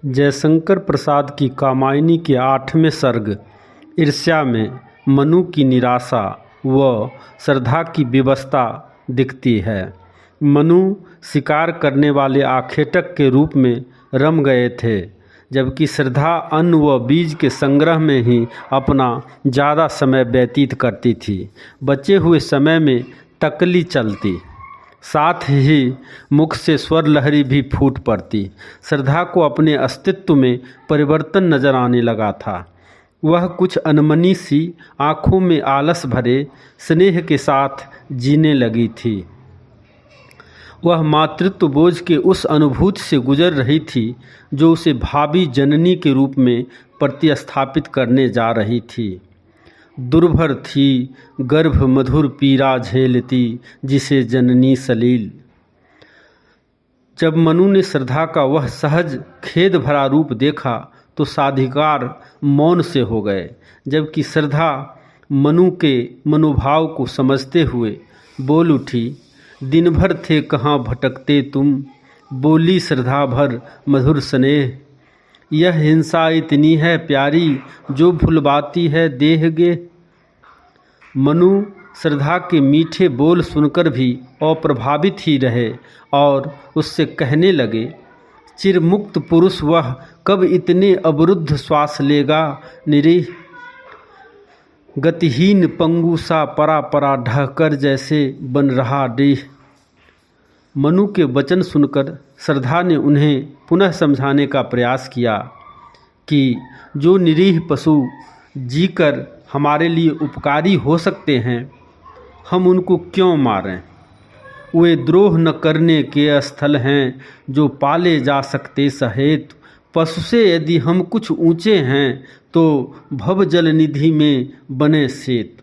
जयशंकर प्रसाद की कामायनी के 8वें सर्ग ईर्ष्या में मनु की निराशा व श्रद्धा की विवशता दिखती है। मनु शिकार करने वाले आखेटक के रूप में रम गए थे, जबकि श्रद्धा अन्न व बीज के संग्रह में ही अपना ज़्यादा समय व्यतीत करती थी। बचे हुए समय में तकली चलती, साथ ही मुख से स्वर लहरी भी फूट पड़ती। श्रद्धा को अपने अस्तित्व में परिवर्तन नजर आने लगा था। वह कुछ अनमनी सी आँखों में आलस भरे स्नेह के साथ जीने लगी थी। वह मातृत्व बोझ के उस अनुभूति से गुजर रही थी जो उसे भावी जननी के रूप में प्रतिस्थापित करने जा रही थी। दुर्भर थी गर्भ मधुर पीड़ा झेलती जिसे जननी सलील। जब मनु ने श्रद्धा का वह सहज खेद भरा रूप देखा तो साधिकार मौन से हो गए, जबकि श्रद्धा मनु के मनोभाव को समझते हुए बोल उठी। दिन भर थे कहाँ भटकते तुम, बोली श्रद्धा भर मधुर स्नेह। यह हिंसा इतनी है प्यारी जो भुलवाती है देह गे। मनु श्रद्धा के मीठे बोल सुनकर भी अप्रभावित ही रहे और उससे कहने लगे, चिरमुक्त पुरुष वह कब इतने अवरुद्ध श्वास लेगा। निरीह गतिहीन पंगु सा परा परा ढहकर जैसे बन रहा डीह। मनु के वचन सुनकर श्रद्धा ने उन्हें पुनः समझाने का प्रयास किया कि जो निरीह पशु जीकर हमारे लिए उपकारी हो सकते हैं, हम उनको क्यों मारें। वे द्रोह न करने के स्थल हैं जो पाले जा सकते सहेतु। पशु से यदि हम कुछ ऊंचे हैं तो भव जल निधि में बने सेतु।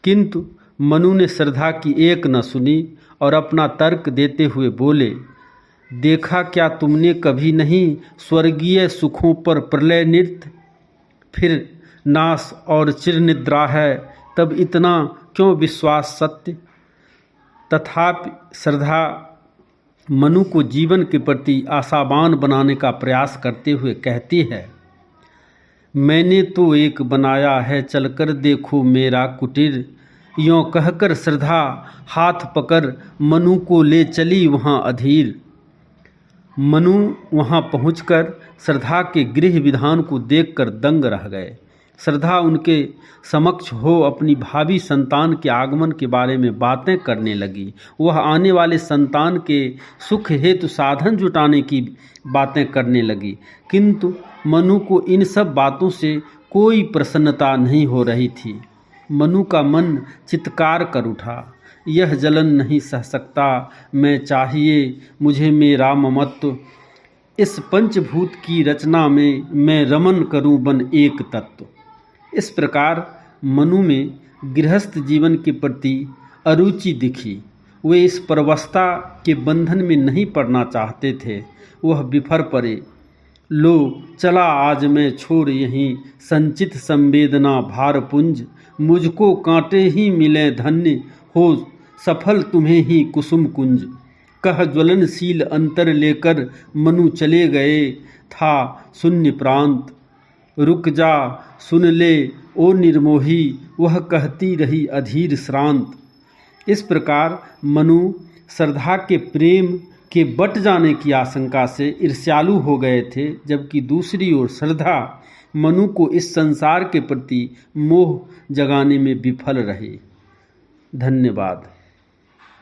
किंतु मनु ने श्रद्धा की एक न सुनी और अपना तर्क देते हुए बोले, देखा क्या तुमने कभी नहीं स्वर्गीय सुखों पर प्रलय नृत्य, फिर नाश और चिर निद्रा है, तब इतना क्यों विश्वास सत्य। तथापि श्रद्धा मनु को जीवन के प्रति आशावान बनाने का प्रयास करते हुए कहती है, मैंने तो एक बनाया है चलकर देखो मेरा कुटीर। यों कहकर श्रद्धा हाथ पकड़ मनु को ले चली वहाँ अधीर। मनु वहाँ पहुँचकर श्रद्धा के गृह विधान को देखकर दंग रह गए। श्रद्धा उनके समक्ष हो अपनी भावी संतान के आगमन के बारे में बातें करने लगी। वह आने वाले संतान के सुख हेतु साधन जुटाने की बातें करने लगी, किंतु मनु को इन सब बातों से कोई प्रसन्नता नहीं हो रही थी। मनु का मन चित्कार कर उठा, यह जलन नहीं सह सकता मैं, चाहिए मुझे मेरा ममत्व। इस पंचभूत की रचना में मैं रमन करूं बन एक तत्व। इस प्रकार मनु में गृहस्थ जीवन के प्रति अरुचि दिखी। वे इस परवस्था के बंधन में नहीं पड़ना चाहते थे। वह बिफर पड़े, लो चला आज मैं छोड़ यहीं संचित संवेदना भारपुंज। मुझको कांटे ही मिले धन्य हो सफल तुम्हें ही कुसुम कुंज। कह ज्वलनशील अंतर लेकर मनु चले गए था शून्य प्रांत। रुक जा सुन ले ओ निर्मोही, वह कहती रही अधीर श्रांत। इस प्रकार मनु श्रद्धा के प्रेम के बट जाने की आशंका से ईर्ष्यालु हो गए थे, जबकि दूसरी ओर श्रद्धा मनु को इस संसार के प्रति मोह जगाने में विफल रही। धन्यवाद।